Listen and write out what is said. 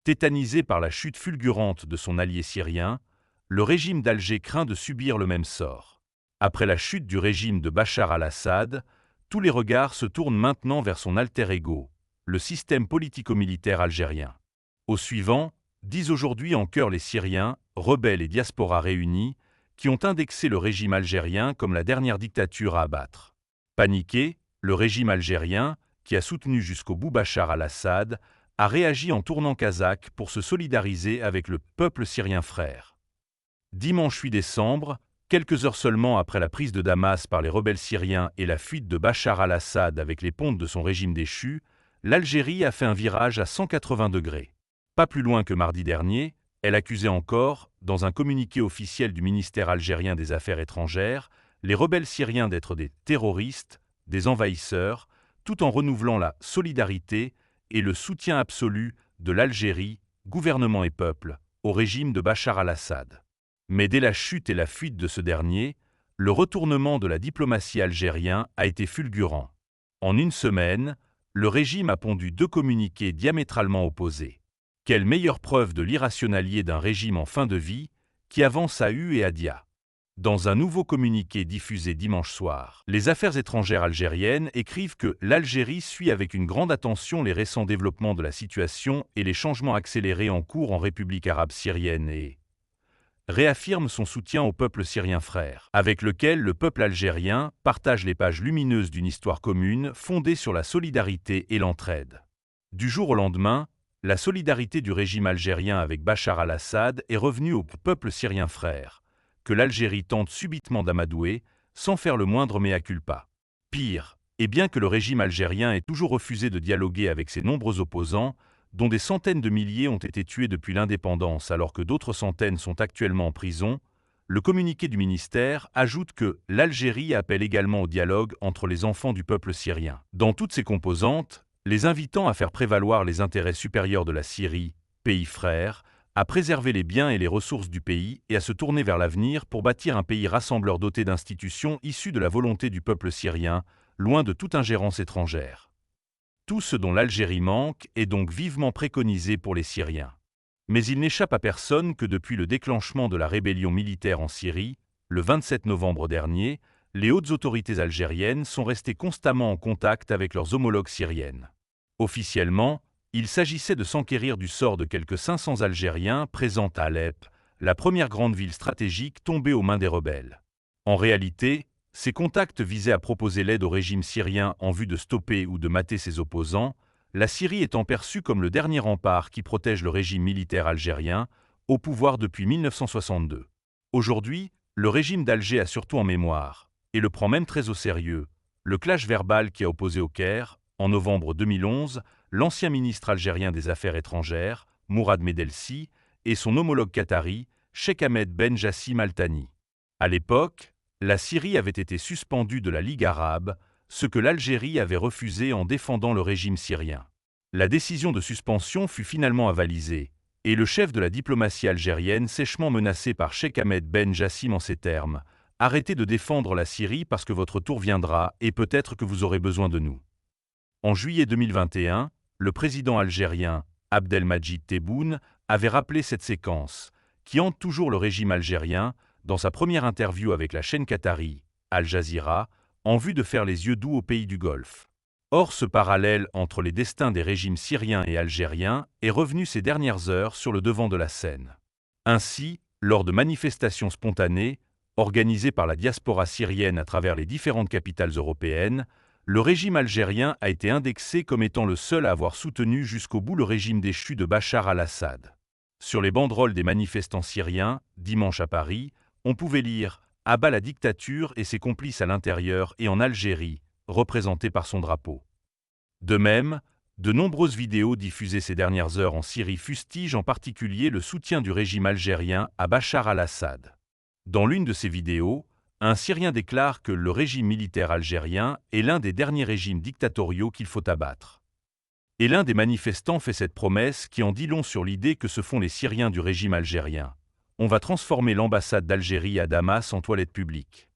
Tétanisé par la chute fulgurante de son allié syrien, le régime d'Alger craint de subir le même sort. Après la chute du régime de Bachar al-Assad, tous les regards se tournent maintenant vers son alter ego, le système politico-militaire algérien. Au suivant, disent aujourd'hui en chœur les Syriens, rebelles et diaspora réunis, qui ont indexé le régime algérien comme la dernière dictature à abattre. Paniqué, le régime algérien, qui a soutenu jusqu'au bout Bachar al-Assad, a réagi en tournant kazakh pour se solidariser avec le peuple syrien frère. Dimanche 8 décembre, quelques heures seulement après la prise de Damas par les rebelles syriens et la fuite de Bachar al-Assad avec les pontes de son régime déchu, l'Algérie a fait un virage à 180 degrés. Pas plus loin que mardi dernier, elle accusait encore, dans un communiqué officiel du ministère algérien des Affaires étrangères, les rebelles syriens d'être des terroristes, des envahisseurs, tout en renouvelant la solidarité et le soutien absolu de l'Algérie, gouvernement et peuple, au régime de Bachar al-Assad. Mais dès la chute et la fuite de ce dernier, le retournement de la diplomatie algérienne a été fulgurant. En une semaine, le régime a pondu 2 communiqués diamétralement opposés. Quelle meilleure preuve de l'irrationalité d'un régime en fin de vie qui avance à U et à dia. Dans un nouveau communiqué diffusé dimanche soir, les affaires étrangères algériennes écrivent que l'Algérie suit avec une grande attention les récents développements de la situation et les changements accélérés en cours en République arabe syrienne et réaffirme son soutien au peuple syrien frère, avec lequel le peuple algérien partage les pages lumineuses d'une histoire commune fondée sur la solidarité et l'entraide. Du jour au lendemain, la solidarité du régime algérien avec Bachar al-Assad est revenue au peuple syrien frère, que l'Algérie tente subitement d'amadouer, sans faire le moindre mea culpa. Pire, et bien que le régime algérien ait toujours refusé de dialoguer avec ses nombreux opposants, dont des centaines de milliers ont été tués depuis l'indépendance alors que d'autres centaines sont actuellement en prison, le communiqué du ministère ajoute que l'Algérie appelle également au dialogue entre les enfants du peuple syrien. Dans toutes ses composantes, les invitant à faire prévaloir les intérêts supérieurs de la Syrie, pays frère, à préserver les biens et les ressources du pays et à se tourner vers l'avenir pour bâtir un pays rassembleur doté d'institutions issues de la volonté du peuple syrien, loin de toute ingérence étrangère. Tout ce dont l'Algérie manque est donc vivement préconisé pour les Syriens. Mais il n'échappe à personne que depuis le déclenchement de la rébellion militaire en Syrie, le 27 novembre dernier, les hautes autorités algériennes sont restées constamment en contact avec leurs homologues syriennes. Officiellement, il s'agissait de s'enquérir du sort de quelques 500 Algériens présents à Alep, la première grande ville stratégique tombée aux mains des rebelles. En réalité, ces contacts visaient à proposer l'aide au régime syrien en vue de stopper ou de mater ses opposants, la Syrie étant perçue comme le dernier rempart qui protège le régime militaire algérien, au pouvoir depuis 1962. Aujourd'hui, le régime d'Alger a surtout en mémoire, et le prend même très au sérieux, le clash verbal qui a opposé au Caire, en novembre 2011, l'ancien ministre algérien des Affaires étrangères, Mourad Medelsi, et son homologue qatari, Cheikh Ahmed Ben Jassim Al Thani. À l'époque, la Syrie avait été suspendue de la Ligue arabe, ce que l'Algérie avait refusé en défendant le régime syrien. La décision de suspension fut finalement avalisée, et le chef de la diplomatie algérienne sèchement menacé par Cheikh Ahmed Ben Jassim en ces termes « Arrêtez de défendre la Syrie parce que votre tour viendra et peut-être que vous aurez besoin de nous ». En juillet 2021, le président algérien Abdelmadjid Tebboune avait rappelé cette séquence, qui hante toujours le régime algérien, dans sa première interview avec la chaîne qatari, Al Jazeera, en vue de faire les yeux doux aux pays du Golfe. Or, ce parallèle entre les destins des régimes syriens et algériens est revenu ces dernières heures sur le devant de la scène. Ainsi, lors de manifestations spontanées, organisées par la diaspora syrienne à travers les différentes capitales européennes, le régime algérien a été indexé comme étant le seul à avoir soutenu jusqu'au bout le régime déchu de Bachar al-Assad. Sur les banderoles des manifestants syriens, dimanche à Paris, on pouvait lire « À bas la dictature et ses complices à l'intérieur et en Algérie », représentés par son drapeau. De même, de nombreuses vidéos diffusées ces dernières heures en Syrie fustigent en particulier le soutien du régime algérien à Bachar al-Assad. Dans l'une de ces vidéos, un Syrien déclare que le régime militaire algérien est l'un des derniers régimes dictatoriaux qu'il faut abattre. Et l'un des manifestants fait cette promesse qui en dit long sur l'idée que se font les Syriens du régime algérien. On va transformer l'ambassade d'Algérie à Damas en toilette publique.